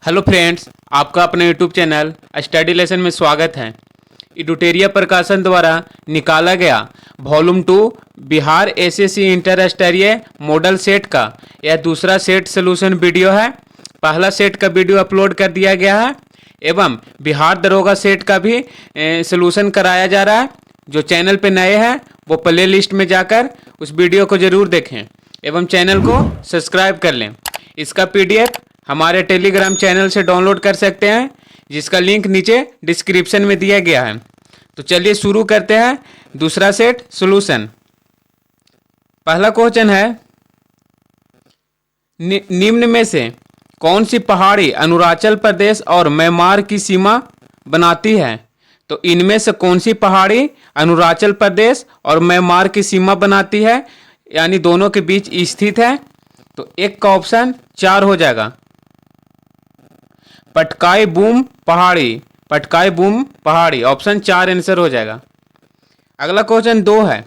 Hello friends, आपका अपने YouTube channel study lesson में स्वागत है। इडुटेरिया प्रकाशन द्वारा निकाला गया वॉल्यूम 2 बिहार एसएससी इंटर स्तरीय मॉडल सेट का यह दूसरा सेट सोल्यूशन वीडियो है। पहला सेट का वीडियो अपलोड कर दिया गया है एवं बिहार दरोगा सेट का भी सोल्यूशन कराया जा रहा है। जो चैनल पे नए हैं वो प्ले लिस्ट में जाकर उस वीडियो को ज़रूर देखें एवं चैनल को सब्सक्राइब कर लें। इसका पीडीएफ हमारे टेलीग्राम चैनल से डाउनलोड कर सकते हैं, जिसका लिंक नीचे डिस्क्रिप्शन में दिया गया है। तो चलिए शुरू करते हैं दूसरा सेट सॉल्यूशन। पहला क्वेश्चन है, निम्न में से कौन सी पहाड़ी अरुणाचल प्रदेश और म्यांमार की सीमा बनाती है? तो इनमें से कौन सी पहाड़ी अरुणाचल प्रदेश और म्यांमार की सीमा बनाती है, यानी दोनों के बीच स्थित है? तो एक का ऑप्शन 4 हो जाएगा, पटकाई बूम पहाड़ी। पटकाई बूम पहाड़ी ऑप्शन 4 आंसर हो जाएगा। अगला क्वेश्चन 2 है,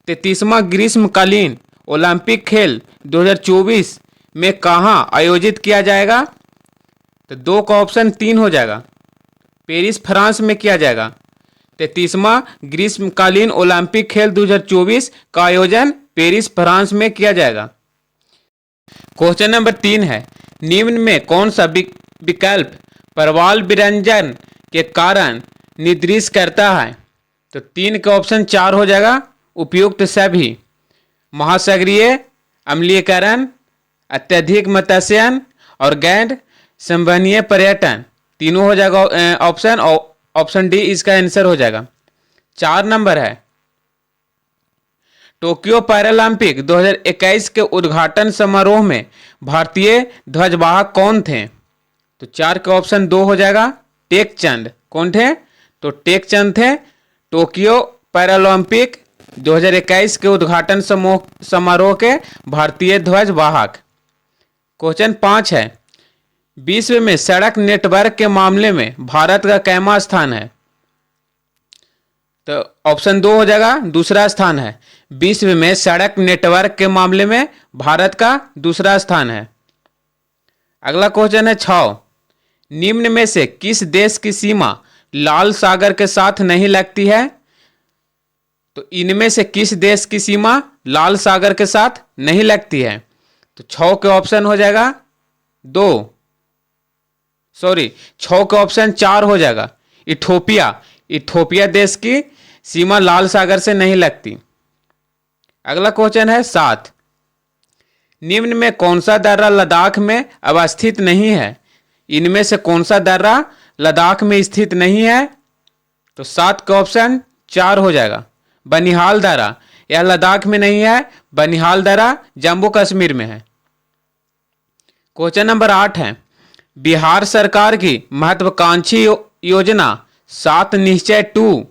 33वां ग्रीष्मकालीन ओलंपिक खेल 2024 में कहाँ आयोजित किया जाएगा? तो 2 का ऑप्शन 3 हो जाएगा, पेरिस फ्रांस में किया जाएगा। 33वां ग्रीष्मकालीन ओलंपिक खेल 2024 का आयोजन पेरिस फ्रांस में किया जाएगा। क्वेश्चन नंबर 3 है, निम्न में कौन सा विकल्प प्रवाल विरंजन के कारण निर्दिष्ट करता है? तो 3 का ऑप्शन 4 हो जाएगा, उपयुक्त सभी। महासागरीय अम्लीकरण, अत्यधिक मत्स्यन और गैर संवहनीय पर्यटन, तीनों हो जाएगा ऑप्शन, और ऑप्शन डी इसका आंसर हो जाएगा। 4 नंबर है, टोक्यो पैरालंपिक 2021 के उद्घाटन समारोह में भारतीय ध्वजवाहक कौन थे? तो 4 का ऑप्शन 2 हो जाएगा, टेकचंद। कौन थे? तो टेकचंद थे टोक्यो पैरालंपिक 2021 के उद्घाटन समारोह के भारतीय ध्वजवाहक। क्वेश्चन 5 है, विश्व में सड़क नेटवर्क के मामले में भारत का कैमा स्थान है? तो ऑप्शन 2 हो जाएगा, दूसरा स्थान है। विश्व में सड़क नेटवर्क के मामले में भारत का दूसरा स्थान है। अगला क्वेश्चन है 6, निम्न में से किस देश की सीमा लाल सागर के साथ नहीं लगती है? तो इनमें से किस देश की सीमा लाल सागर के साथ नहीं लगती है? तो 6 के ऑप्शन हो जाएगा 6 का ऑप्शन 4 हो जाएगा, इथोपिया देश की सीमा लाल सागर से नहीं लगती। अगला क्वेश्चन है 7, निम्न में कौन सा दर्रा लद्दाख में अवस्थित नहीं है? इनमें से कौन सा दर्रा लद्दाख में स्थित नहीं है? तो 7 का ऑप्शन 4 हो जाएगा, बनिहाल दर्रा। यह लद्दाख में नहीं है, बनिहाल दर्रा जम्मू कश्मीर में है। क्वेश्चन नंबर 8 है, बिहार सरकार की महत्वाकांक्षी योजना 7 निश्चय 2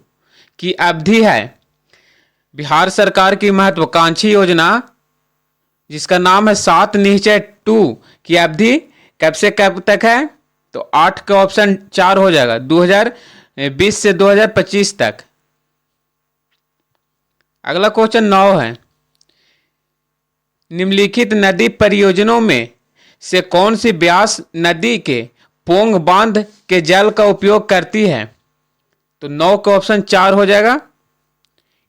की अवधि है। बिहार सरकार की महत्वाकांक्षी योजना जिसका नाम है 7 निश्चय 2 की अवधि कब से कब तक है? तो 8 का ऑप्शन 4 हो जाएगा, 2020 से 2025 तक। अगला क्वेश्चन 9 है, निम्नलिखित नदी परियोजनाओं में से कौन सी ब्यास नदी के पोंग बांध के जल का उपयोग करती है? तो 9 का ऑप्शन 4 हो जाएगा,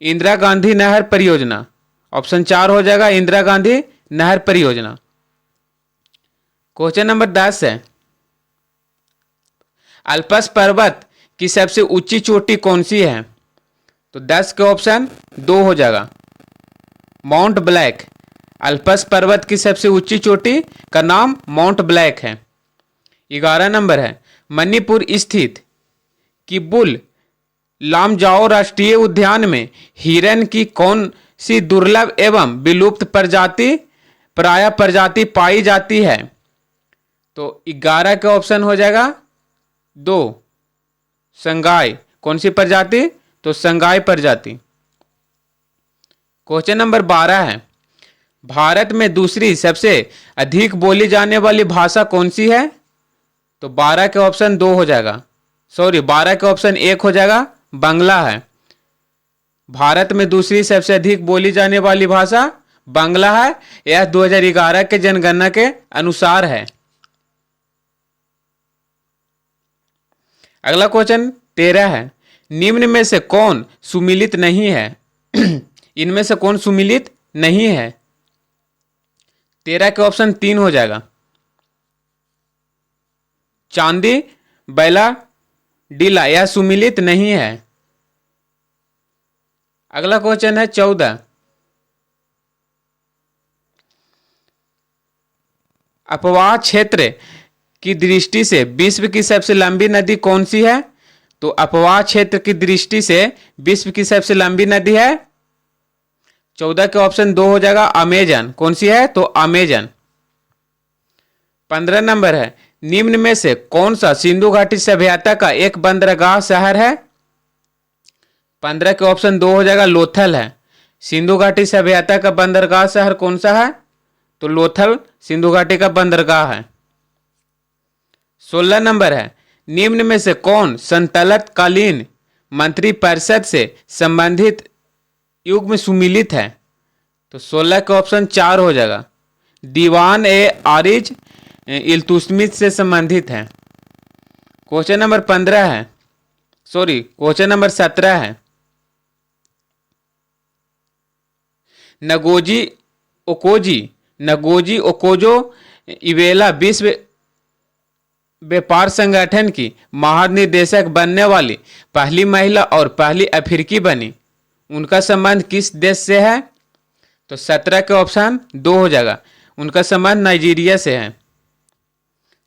इंदिरा गांधी नहर परियोजना। ऑप्शन 4 हो जाएगा, इंदिरा गांधी नहर परियोजना। क्वेश्चन नंबर 10 है, अल्पस पर्वत की सबसे ऊंची चोटी कौन सी है? तो 10 के ऑप्शन 2 हो जाएगा, माउंट ब्लैक। अल्पस पर्वत की सबसे ऊंची चोटी का नाम माउंट ब्लैक है। 11 नंबर है, मणिपुर स्थित किबुल लामजाओ राष्ट्रीय उद्यान में हिरन की कौन सी दुर्लभ एवं विलुप्त प्राय प्रजाति पाई जाती है? तो 11 का ऑप्शन हो जाएगा 2, संगाई। कौन सी प्रजाति? तो संगाई प्रजाति। क्वेश्चन नंबर 12 है, भारत में दूसरी सबसे अधिक बोली जाने वाली भाषा कौन सी है? तो 12 के ऑप्शन 2 हो जाएगा, 12 के ऑप्शन 1 हो जाएगा, बांग्ला है। भारत में दूसरी सबसे अधिक बोली जाने वाली भाषा बांग्ला है। यह 2011 के जनगणना के अनुसार है। अगला क्वेश्चन 13 है, निम्न में से कौन सुमिलित नहीं है? इनमें से कौन सुमिलित नहीं है? 13 के ऑप्शन 3 हो जाएगा, चांदी, बैला, डीला, यह सुमिलित नहीं है। अगला क्वेश्चन है 14, अपवाह क्षेत्र की दृष्टि से विश्व की सबसे लंबी नदी कौन सी है? तो अपवाह क्षेत्र की दृष्टि से विश्व की सबसे लंबी नदी है 14 के ऑप्शन 2 हो जाएगा, अमेजन। कौन सी है? तो अमेजन। 15 नंबर है, निम्न में से कौन सा सिंधु घाटी सभ्यता का एक बंदरगाह शहर है? 15 के ऑप्शन 2 हो जाएगा, लोथल है। सिंधु घाटी सभ्यता का बंदरगाह शहर कौन सा है? तो लोथल सिंधु घाटी का बंदरगाह है। 16 नंबर है, निम्न में से कौन संतलत कालीन मंत्रिपरिषद से संबंधित युग में सुमिलित है? तो 16 के ऑप्शन 4 हो जाएगा, दीवान ए आरिज इल्तुतमिश से संबंधित है। क्वेश्चन नंबर 15 है, क्वेश्चन नंबर 17 है, नगोजी ओकोजो इवेला विश्व व्यापार संगठन की महानिदेशक बनने वाली पहली महिला और पहली अफ्रीकी बनी। उनका संबंध किस देश से है? तो 17 के ऑप्शन 2 हो जाएगा, उनका संबंध नाइजीरिया से है।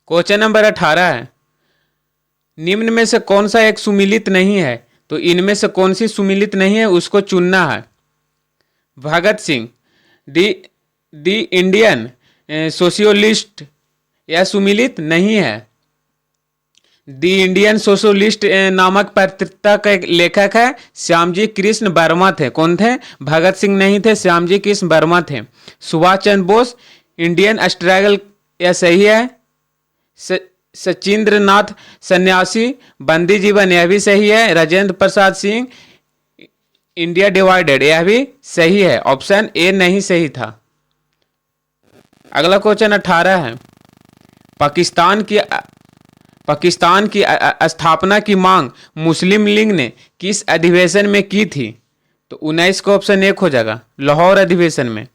क्वेश्चन नंबर 18 है, निम्न में से कौन सा एक सुमिलित नहीं है? तो इनमें से कौन सी सुमिलित नहीं है उसको चुनना है। भगत सिंह, दी इंडियन सोशियोलिस्ट, यह सुमिलित नहीं है। दी इंडियन सोशलिस्ट नामक पत्रिका का एक लेखक है श्यामजी कृष्ण वर्मा थे। कौन थे? भगत सिंह नहीं थे, श्यामजी कृष्ण वर्मा थे। सुभाष चंद्र बोस, इंडियन स्ट्रगल, यह सही है। सचिंद्र नाथ सन्यासी, बंदी जीवन, यह भी सही है। राजेंद्र प्रसाद सिंह, इंडिया डिवाइडेड, यह भी सही है। ऑप्शन ए नहीं सही था। अगला क्वेश्चन 18 है, पाकिस्तान की स्थापना की मांग मुस्लिम लीग ने किस अधिवेशन में की थी? तो 19 का ऑप्शन 1 हो जाएगा, लाहौर अधिवेशन में।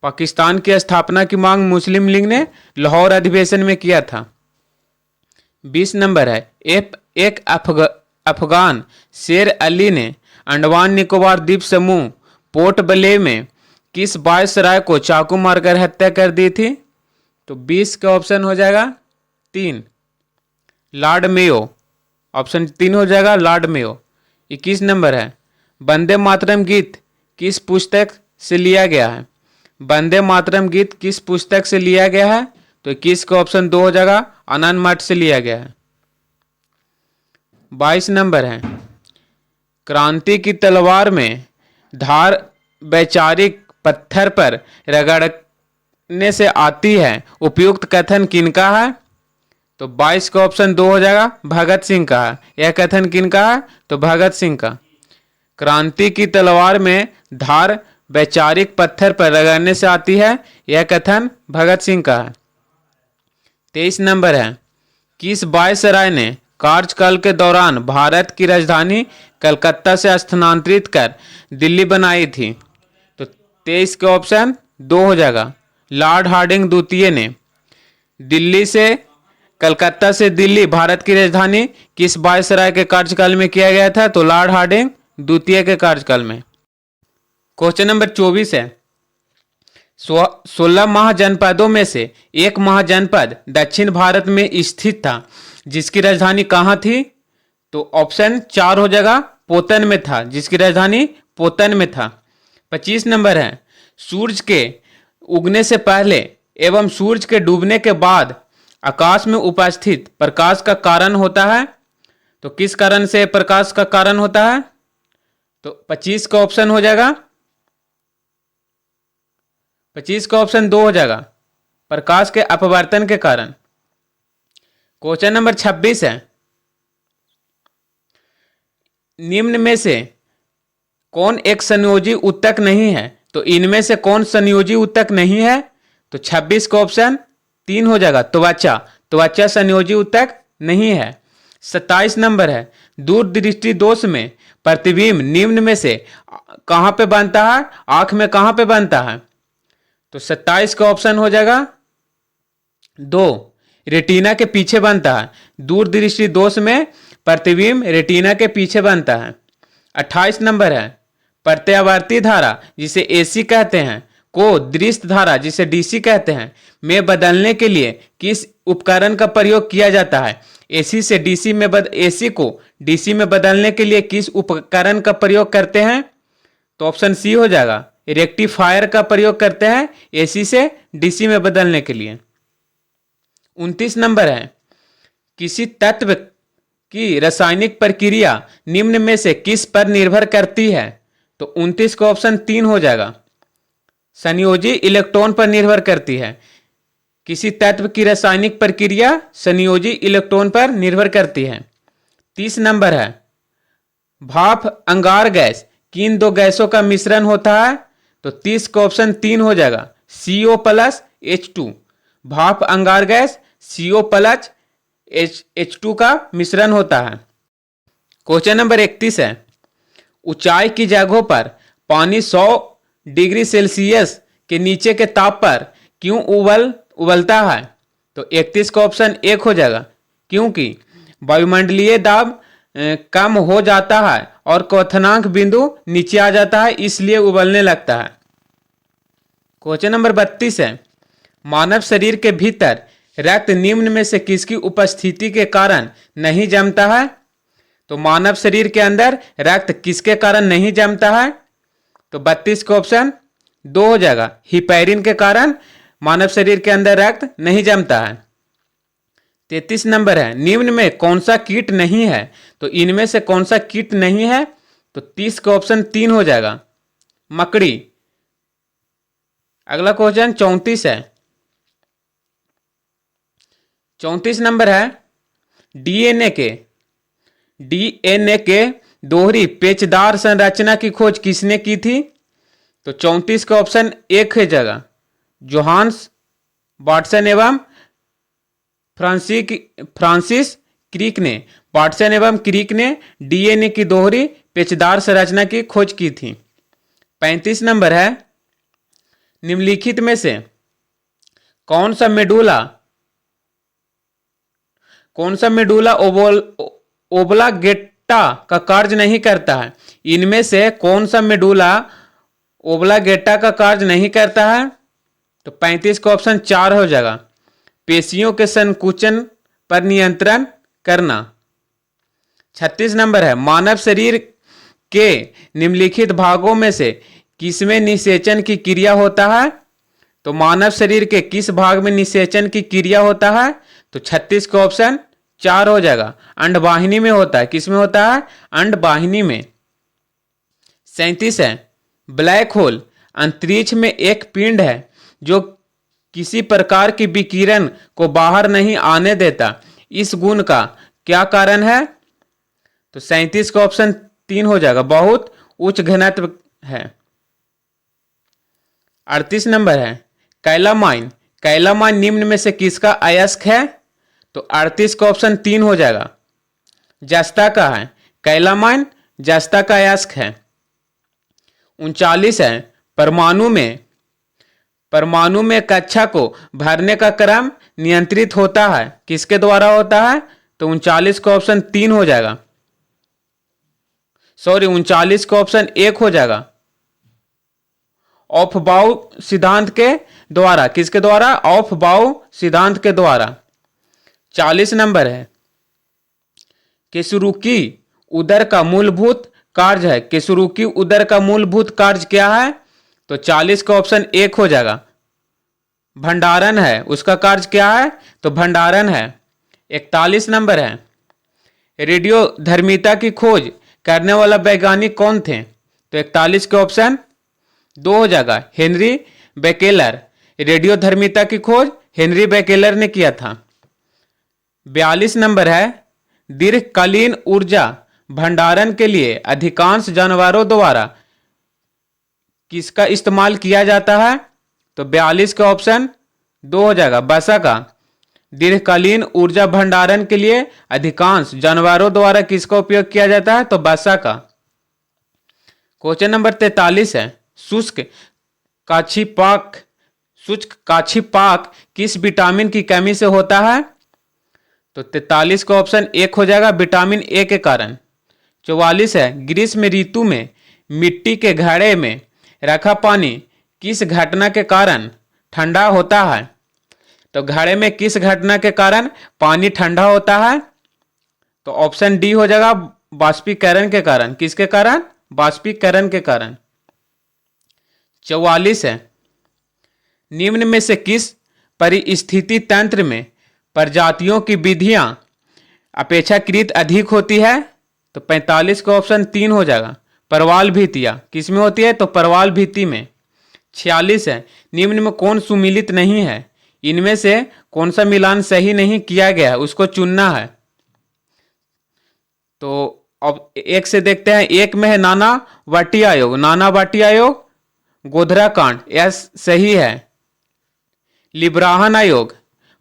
पाकिस्तान की स्थापना की मांग मुस्लिम लीग ने लाहौर अधिवेशन में किया था। 20 नंबर है, एक अफगान शेर अली ने अंडमान निकोबार द्वीप समूह पोर्ट ब्लेयर में किस वायसराय को चाकू मारकर हत्या कर दी थी? तो 20 का ऑप्शन हो जाएगा 3, लॉर्ड मेयो। ऑप्शन 3 हो जाएगा, लॉर्ड मेयो। 21 नंबर है, वंदे मातरम गीत किस पुस्तक से लिया गया है? वंदे मातरम गीत किस पुस्तक से लिया गया है? तो 21 का ऑप्शन 2 हो जाएगा, आनंद मठ से लिया गया है। 22 नंबर है, क्रांति की तलवार में धार वैचारिक पत्थर पर रगड़ने से आती है, उपयुक्त कथन किनका है? तो 22 का ऑप्शन 2 हो जाएगा, भगत सिंह का है। यह कथन किनका है? तो भगत सिंह का। क्रांति की तलवार में धार वैचारिक पत्थर पर रगड़ने से आती है, यह कथन भगत सिंह का है। 23 नंबर है, किस वायसराय ने कार्यकाल के दौरान भारत की राजधानी कलकत्ता से स्थानांतरित कर दिल्ली बनाई थी? तो 23 के ऑप्शन 2 हो जाएगा, लॉर्ड हार्डिंग द्वितीय ने। दिल्ली से कलकत्ता से दिल्ली भारत की राजधानी किस वायसराय के कार्यकाल में किया गया था? तो लॉर्ड हार्डिंग द्वितीय के कार्यकाल में। क्वेश्चन नंबर 24 है, 16 महाजनपदों में से एक महाजनपद दक्षिण भारत में स्थित था, जिसकी राजधानी कहाँ थी? तो ऑप्शन 4 हो जाएगा, पोतन में था, जिसकी राजधानी पोतन में था। 25 नंबर है, सूरज के उगने से पहले एवं सूरज के डूबने के बाद आकाश में उपस्थित प्रकाश का कारण होता है? तो किस कारण से प्रकाश का कारण होता है? तो 25 का ऑप्शन हो जाएगा, 25 का ऑप्शन 2 हो जाएगा, प्रकाश के अपवर्तन के कारण। क्वेश्चन नंबर 26 है, निम्न में से कौन एक संयोजी ऊतक नहीं है? तो इनमें से कौन संयोजी ऊतक नहीं है? तो 26 का ऑप्शन 3 हो जाएगा, त्वचा संयोजी ऊतक नहीं है। 27 नंबर है, दूरदृष्टि दोष में प्रतिबिंब निम्न में से कहां पे बनता है, आंख में कहां पे बनता है? तो 27 का ऑप्शन हो जाएगा 2, रेटिना के पीछे बनता है। दूरदृष्टि दोष में प्रतिबिंब रेटिना के पीछे बनता है। 28 नंबर है, प्रत्यावर्ती धारा जिसे एसी कहते हैं को दृश्य धारा जिसे डीसी कहते हैं में बदलने के लिए किस उपकरण का प्रयोग किया जाता है? एसी से डीसी में एसी को डीसी में बदलने के लिए किस उपकरण का प्रयोग करते हैं? तो ऑप्शन सी हो जाएगा, रेक्टिफायर का प्रयोग करते हैं एसी से डीसी में बदलने के लिए। 29 नंबर है, किसी तत्व की रासायनिक प्रक्रिया निम्न में से किस पर निर्भर करती है? तो 29 का ऑप्शन 3 हो जाएगा, संयोजी इलेक्ट्रॉन पर निर्भर करती है। किसी तत्व की रासायनिक प्रक्रिया संयोजी इलेक्ट्रॉन पर निर्भर करती है। 30 नंबर है, भाप अंगार गैस किन दो गैसों का मिश्रण होता है? तो 30 का ऑप्शन 3 हो जाएगा, CO प्लस H2। भाप अंगार गैस CO प्लस H2 का मिश्रण होता है। क्वेश्चन नंबर 31 है, ऊंचाई की जगहों पर पानी 100 डिग्री सेल्सियस के नीचे के ताप पर क्यों उबलता है? तो 31 का ऑप्शन 1 हो जाएगा, क्योंकि वायुमंडलीय दाब कम हो जाता है और क्वथनांक बिंदु नीचे आ जाता है, इसलिए उबलने लगता है। क्वेश्चन नंबर 32 है, मानव शरीर के भीतर रक्त निम्न में से किसकी उपस्थिति के कारण नहीं जमता है? तो मानव शरीर के अंदर रक्त किसके कारण नहीं जमता है? तो 32 का ऑप्शन 2 हो जाएगा, हिपैरिन के कारण मानव शरीर के अंदर रक्त नहीं जमता है। 33 नंबर है, निम्न में कौन सा कीट नहीं है? तो इनमें से कौन सा कीट नहीं है? तो 30 का ऑप्शन 3 हो जाएगा, मकड़ी। अगला क्वेश्चन 34 है, 34 नंबर है, डीएनए के दोहरी पेचदार संरचना की खोज किसने की थी? तो 34 का ऑप्शन 1 है जगह, जोहान्स वाटसन एवं फ्रांसिस क्रिक ने। वाटसन एवं क्रिक ने डीएनए की दोहरी पेचदार संरचना की खोज की थी। 35 नंबर है, निम्नलिखित में से कौन सा मेडुला ओब्लांगेटा का कार्य नहीं करता है? इनमें से कौन सा मेडुला ओब्लांगेटा का कार्य नहीं करता है? तो 35 का ऑप्शन 4 हो जाएगा, पेशियों के संकुचन पर नियंत्रण करना। 36 नंबर है, मानव शरीर के निम्नलिखित भागों में से किसमें निषेचन की क्रिया होता है? तो मानव शरीर के किस भाग में निषेचन की क्रिया होता है? तो 36 का ऑप्शन 4 हो जाएगा, अंडवाहिनी में होता है। किसमें होता है? अंडवाहिनी में। 37 है, ब्लैक होल अंतरिक्ष में एक पिंड है जो किसी प्रकार की विकिरण को बाहर नहीं आने देता, इस गुण का क्या कारण है? तो 37 का ऑप्शन 3 हो जाएगा, बहुत उच्च घनत्व है। 38 नंबर है, कैलामाइन निम्न में से किसका अयस्क है? तो 38 का ऑप्शन 3 हो जाएगा, जस्ता का है। कैलामाइन जस्ता का अयस्क है। 39 है, परमाणु में कक्षा को भरने का क्रम नियंत्रित होता है, किसके द्वारा होता है? तो 39 का ऑप्शन 3 हो जाएगा, 39 का ऑप्शन 1 हो जाएगा, ऑफ-बाउ सिद्धांत के द्वारा। किसके द्वारा? ऑफ-बाउ सिद्धांत के द्वारा। 40 नंबर है, केसुरुकी उदर का मूलभूत कार्य है। केसुरुकी उदर का मूलभूत कार्य क्या है? तो 40 का ऑप्शन 1 हो जाएगा, भंडारण है। उसका कार्य क्या है? तो भंडारण है। 41 नंबर है, रेडियोधर्मिता की खोज करने वाला वैज्ञानिक कौन थे? तो 41 के ऑप्शन 2 हो जाएगा, हेनरी बेकेलर। रेडियोधर्मिता की खोज हेनरी बेकेलर ने किया था। 42 नंबर है, दीर्घकालीन ऊर्जा भंडारण के लिए अधिकांश जानवरों द्वारा किसका इस्तेमाल किया जाता है? तो 42 का ऑप्शन 2 हो जाएगा, बसा का। दीर्घकालीन ऊर्जा भंडारण के लिए अधिकांश जानवरों द्वारा किसका उपयोग किया जाता है? तो वसा का। क्वेश्चन नंबर 43 है, शुष्क काछीपाक किस विटामिन की कमी से होता है? तो 43 का ऑप्शन एक हो जाएगा, विटामिन ए के कारण। 44 है, ग्रीष्म ऋतु में मिट्टी के घड़े में रखा पानी किस घटना के कारण ठंडा होता है? तो घड़े में किस घटना के कारण पानी ठंडा होता है? तो ऑप्शन डी हो जाएगा, बाष्पीकरण के कारण। किसके कारण? बाष्पीकरण के कारण। 44 है, निम्न में से किस परिस्थिति तंत्र में प्रजातियों की विधियां अपेक्षाकृत अधिक होती है? तो 45 का ऑप्शन 3 हो जाएगा, परवाल भित्तियां। किस में होती है? तो परवाल भित्ति में। 46 है, निम्न में कौन सुमिलित नहीं है? इनमें से कौन सा मिलान सही नहीं किया गया है, उसको चुनना है। तो अब एक से देखते हैं। एक में है नानावटी आयोग, नानावटी आयोग, गोधरा कांड, यह सही है। लिब्राहन आयोग,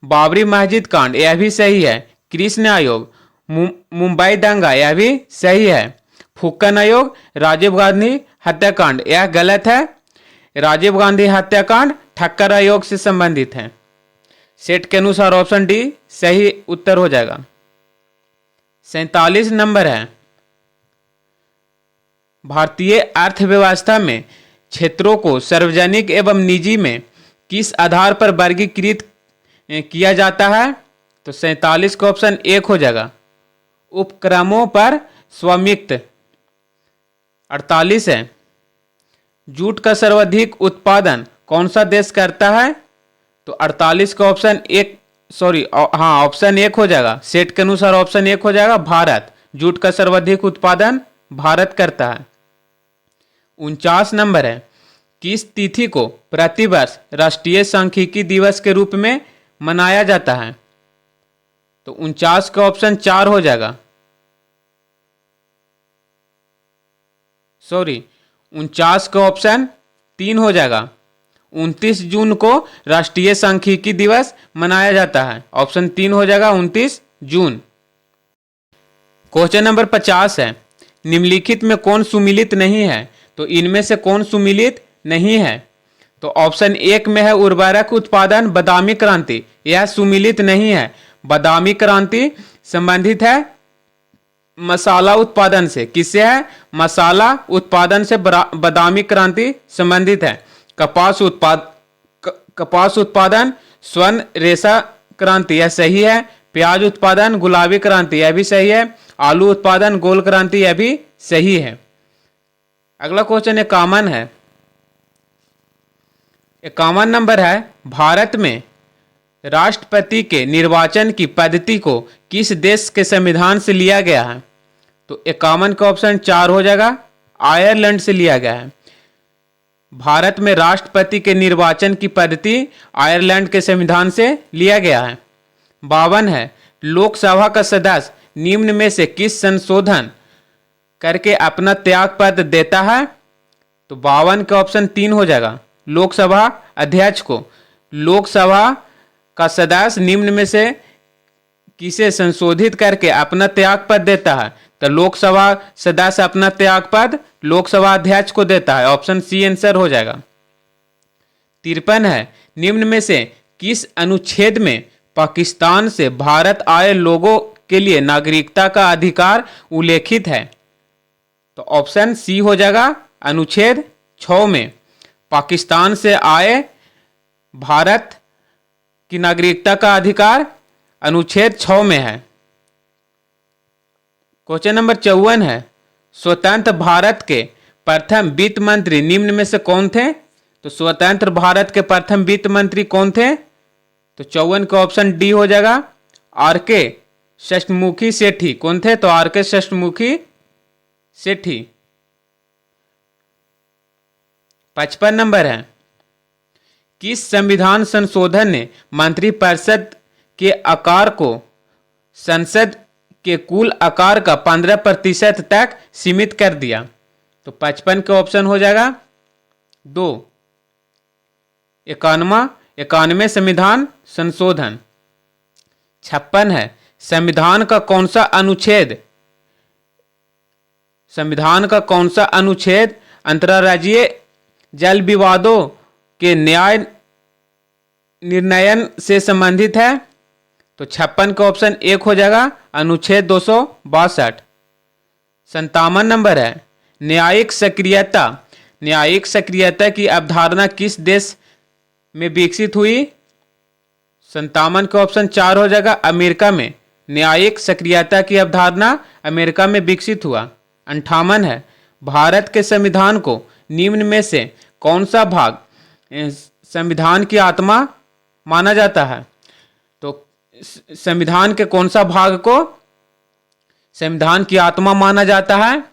बाबरी मस्जिद कांड, यह भी सही है। कृष्ण आयोग, मुंबई दंगा, यह भी सही है। फुक्कन आयोग, राजीव गांधी हत्याकांड, यह गलत है। राजीव गांधी हत्याकांड ठक्कर आयोग से संबंधित है। सेट के अनुसार ऑप्शन डी सही उत्तर हो जाएगा। 47 नंबर है, भारतीय अर्थव्यवस्था में क्षेत्रों को सार्वजनिक एवं निजी में किस आधार पर वर्गीकृत किया जाता है? तो 47 का ऑप्शन एक हो जाएगा, उपक्रमों पर स्वामित्व। 48 है, जूट का सर्वाधिक उत्पादन कौन सा देश करता है? तो 48 का ऑप्शन एक, ऑप्शन एक हो जाएगा। सेट के अनुसार ऑप्शन एक हो जाएगा, भारत। जूट का सर्वाधिक उत्पादन भारत करता है। 49 नंबर है, किस तिथि को प्रतिवर्ष राष्ट्रीय सांख्यिकी दिवस के रूप में मनाया जाता है? तो 49 का ऑप्शन 4 हो जाएगा, 49 का ऑप्शन 3 हो जाएगा। 29 जून को राष्ट्रीय सांख्यिकी दिवस मनाया जाता है। ऑप्शन 3 हो जाएगा, 29 जून। क्वेश्चन नंबर 50 है, निम्नलिखित में कौन सुमिलित नहीं है? तो इनमें से कौन सुमिलित नहीं है? तो ऑप्शन एक में है उर्वरक उत्पादन, बादामी क्रांति, यह सुमिलित नहीं है। बादामी क्रांति संबंधित है मसाला उत्पादन से। किससे है? मसाला उत्पादन से बादामी क्रांति संबंधित है। कपास उत्पादन स्वर्ण रेशा क्रांति, यह सही है। प्याज उत्पादन गुलाबी क्रांति, यह भी सही है। आलू उत्पादन गोल क्रांति, यह भी सही है। अगला क्वेश्चन 51 है, 51 नंबर है, भारत में राष्ट्रपति के निर्वाचन की पद्धति को किस देश के संविधान से लिया गया है? तो 51 का ऑप्शन 4 हो जाएगा, आयरलैंड से लिया गया है। भारत में राष्ट्रपति के निर्वाचन की पद्धति आयरलैंड के संविधान से लिया गया है। 52 है, लोकसभा का सदस्य निम्न में से किस संशोधन करके अपना त्यागपत्र देता है? तो 52 का ऑप्शन 3 हो जाएगा, लोकसभा अध्यक्ष को। लोकसभा का सदस्य निम्न में से किसे संशोधित करके अपना त्यागपत्र देता है? तो लोकसभा सदस्य अपना त्यागपत्र लोकसभा अध्यक्ष को देता है। ऑप्शन सी आंसर हो जाएगा। 53 है, निम्न में से किस अनुच्छेद में पाकिस्तान से भारत आए लोगों के लिए नागरिकता का अधिकार उल्लेखित है? तो ऑप्शन सी हो जाएगा, अनुच्छेद 6 में पाकिस्तान से आए भारत की नागरिकता का अधिकार अनुच्छेद 6 में है। क्वेश्चन नंबर 54 है, स्वतंत्र भारत के प्रथम वित्त मंत्री निम्न में से कौन थे? तो स्वतंत्र भारत के प्रथम वित्त मंत्री कौन थे? तो 54 का ऑप्शन डी हो जाएगा, आर.के. षष्ठमुखी सेठी। कौन थे? तो आर.के. षष्ठमुखी सेठी। 55 नंबर है, किस संविधान संशोधन ने मंत्रिपरिषद के आकार को संसद के कुल आकार का 15% तक सीमित कर दिया? तो 55 का ऑप्शन हो जाएगा 2, 91वें संविधान संशोधन। 56 है, संविधान का कौन सा अनुच्छेद अंतर्राज्यीय जल विवादों के न्याय निर्णयन से संबंधित है? तो 56 का ऑप्शन 1 हो जाएगा अनुच्छेद 262। 57 नंबर है, न्यायिक सक्रियता की अवधारणा किस देश में विकसित हुई? 57 का ऑप्शन 4 हो जाएगा अमेरिका में। न्यायिक सक्रियता की अवधारणा अमेरिका में विकसित हुआ। 58 है, भारत के संविधान को निम्न में से कौन सा भाग संविधान की आत्मा माना जाता है? तो संविधान के कौन सा भाग को संविधान की आत्मा माना जाता है?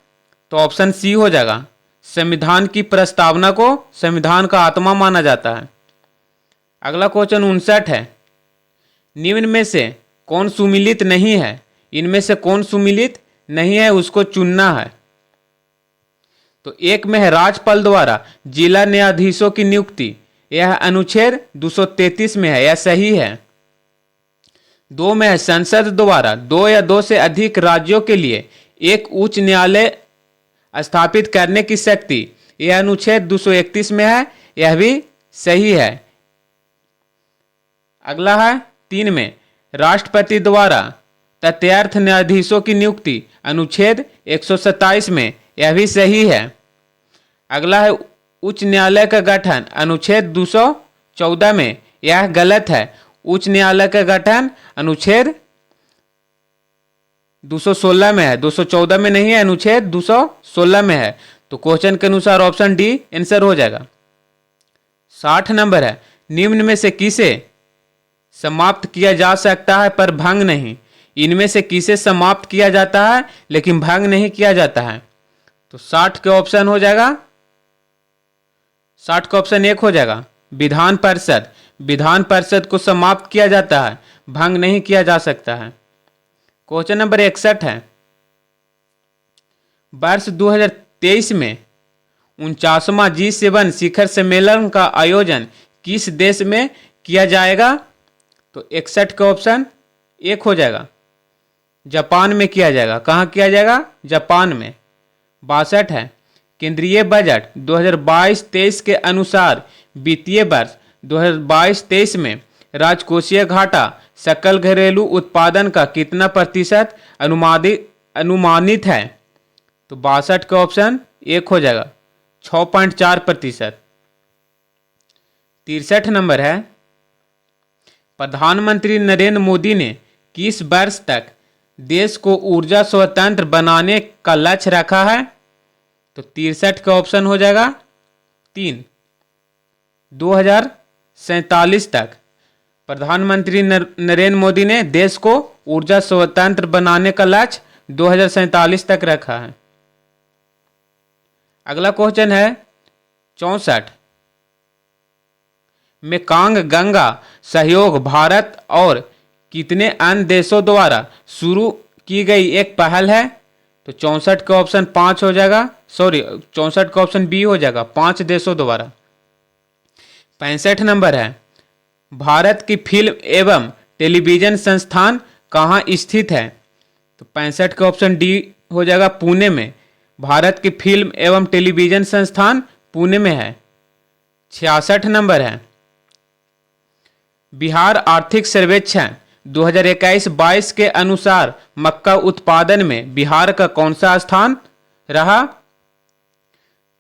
तो ऑप्शन सी हो जाएगा, संविधान की प्रस्तावना को संविधान का आत्मा माना जाता है। अगला क्वेश्चन 59 है, निम्न में से कौन सुमिलित नहीं है? इनमें से कौन सुमिलित नहीं है उसको चुनना है। तो एक में है राज्यपाल द्वारा जिला न्यायाधीशों की नियुक्ति, यह अनुच्छेद 233 में है, यह सही है। 2 में है संसद द्वारा 2 या 2 से अधिक राज्यों के लिए एक उच्च न्यायालय स्थापित करने की शक्ति, यह अनुच्छेद 231 में है, यह भी सही है। अगला है 3 में राष्ट्रपति द्वारा तथ्यार्थ न्यायाधीशों की नियुक्ति, अनुच्छेद 127 में, यह भी सही है। अगला है उच्च न्यायालय का गठन, अनुच्छेद 214 में, यह गलत है। उच्च न्यायालय का गठन अनुच्छेद 216 में है, 214 में नहीं है, अनुच्छेद 216 में है। तो क्वेश्चन के अनुसार ऑप्शन डी आंसर हो जाएगा। 60 नंबर है, निम्न में से किसे समाप्त किया जा सकता है पर भंग नहीं? इनमें से किसे समाप्त किया जाता है लेकिन भंग नहीं किया जाता है? तो 60 का ऑप्शन हो जाएगा, 60 का ऑप्शन 1 हो जाएगा विधान परिषद को समाप्त किया जाता है, भंग नहीं किया जा सकता है। क्वेश्चन नंबर 61 है, वर्ष 2023 में 49वां G7 शिखर सम्मेलन का आयोजन किस देश में किया जाएगा? तो 61 का ऑप्शन 1 हो जाएगा, जापान में किया जाएगा। कहाँ किया जाएगा? जापान में। 62 है, केंद्रीय बजट 2022-23 के अनुसार वित्तीय वर्ष 2022-23 में राजकोषीय घाटा सकल घरेलू उत्पादन का कितना प्रतिशत अनुमानित है? तो 62 का ऑप्शन 1 हो जाएगा 6.4%। 63 नंबर है, प्रधानमंत्री नरेंद्र मोदी ने किस वर्ष तक देश को ऊर्जा स्वतंत्र बनाने का लक्ष्य रखा है? तो 63 का ऑप्शन हो जाएगा 3, 2047 तक प्रधानमंत्री नरेंद्र मोदी ने देश को ऊर्जा स्वतंत्र बनाने का लक्ष्य 2047 तक रखा है। अगला क्वेश्चन है 64, मेकांग गंगा सहयोग भारत और कितने अन्य देशों द्वारा शुरू की गई एक पहल है? तो 64 का ऑप्शन 5 हो जाएगा, 64 का ऑप्शन बी हो जाएगा 5 देशों द्वारा। 65 नंबर है, भारत की फिल्म एवं टेलीविजन संस्थान कहाँ स्थित है? तो 65 का ऑप्शन डी हो जाएगा पुणे में। भारत की फिल्म एवं टेलीविजन संस्थान पुणे में है। 66 नंबर है, बिहार आर्थिक सर्वेक्षण 2021-22 के अनुसार मक्का उत्पादन में बिहार का कौन सा स्थान रहा?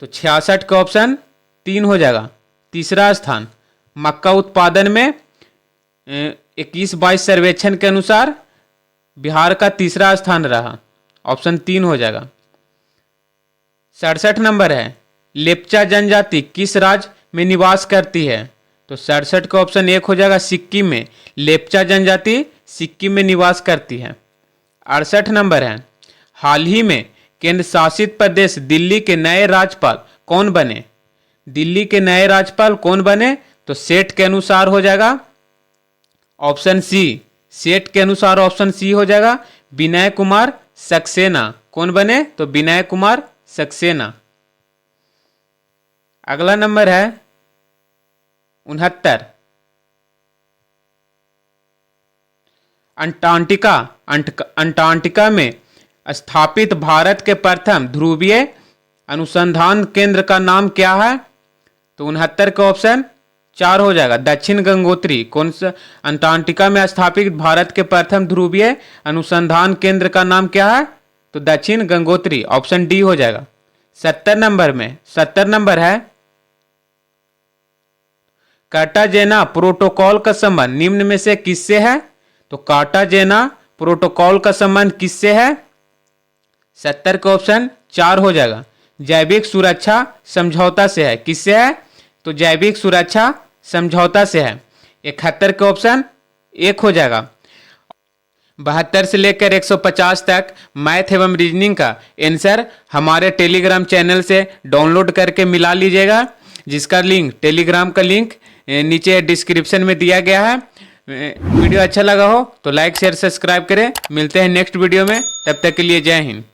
तो 66 का ऑप्शन 3 हो जाएगा, तीसरा स्थान। मक्का उत्पादन में 21-22 सर्वेक्षण के अनुसार बिहार का तीसरा स्थान रहा, ऑप्शन 3 हो जाएगा। 67 नंबर है, लेप्चा जनजाति किस राज्य में निवास करती है? तो 67 का ऑप्शन 1 हो जाएगा सिक्किम में। लेप्चा जनजाति सिक्किम में निवास करती है। 68 नंबर है, हाल ही में केंद्र शासित प्रदेश दिल्ली के नए राज्यपाल कौन बने? दिल्ली के नए राज्यपाल कौन बने? तो सेट के अनुसार हो जाएगा ऑप्शन सी। सेट के अनुसार ऑप्शन सी हो जाएगा विनय कुमार सक्सेना। कौन बने? तो विनय कुमार सक्सेना। अगला नंबर है 69, अंटार्कटिका में स्थापित भारत के प्रथम ध्रुवीय अनुसंधान केंद्र का नाम क्या है? तो 69 का ऑप्शन 4 हो जाएगा, दक्षिण गंगोत्री। कौन सा अंटार्कटिका में स्थापित भारत के प्रथम ध्रुवीय अनुसंधान केंद्र का नाम क्या है? तो दक्षिण गंगोत्री, ऑप्शन डी हो जाएगा। 70 नंबर है, कार्टाजेना प्रोटोकॉल का संबंध निम्न में से किससे है? तो कार्टाजेना प्रोटोकॉल का संबंध किससे है? 70 का ऑप्शन 4 हो जाएगा, जैविक सुरक्षा समझौता से है। किससे है? तो जैविक सुरक्षा समझौता से है। 71 का ऑप्शन 1 हो जाएगा। 72 से लेकर 150 तक मैथ एवं रीजनिंग का आंसर हमारे टेलीग्राम चैनल से डाउनलोड करके मिला लीजिएगा, जिसका लिंक, टेलीग्राम का लिंक नीचे डिस्क्रिप्शन में दिया गया है। वीडियो अच्छा लगा हो तो लाइक शेयर सब्सक्राइब करें। मिलते हैं नेक्स्ट वीडियो में, तब तक के लिए जय हिंद।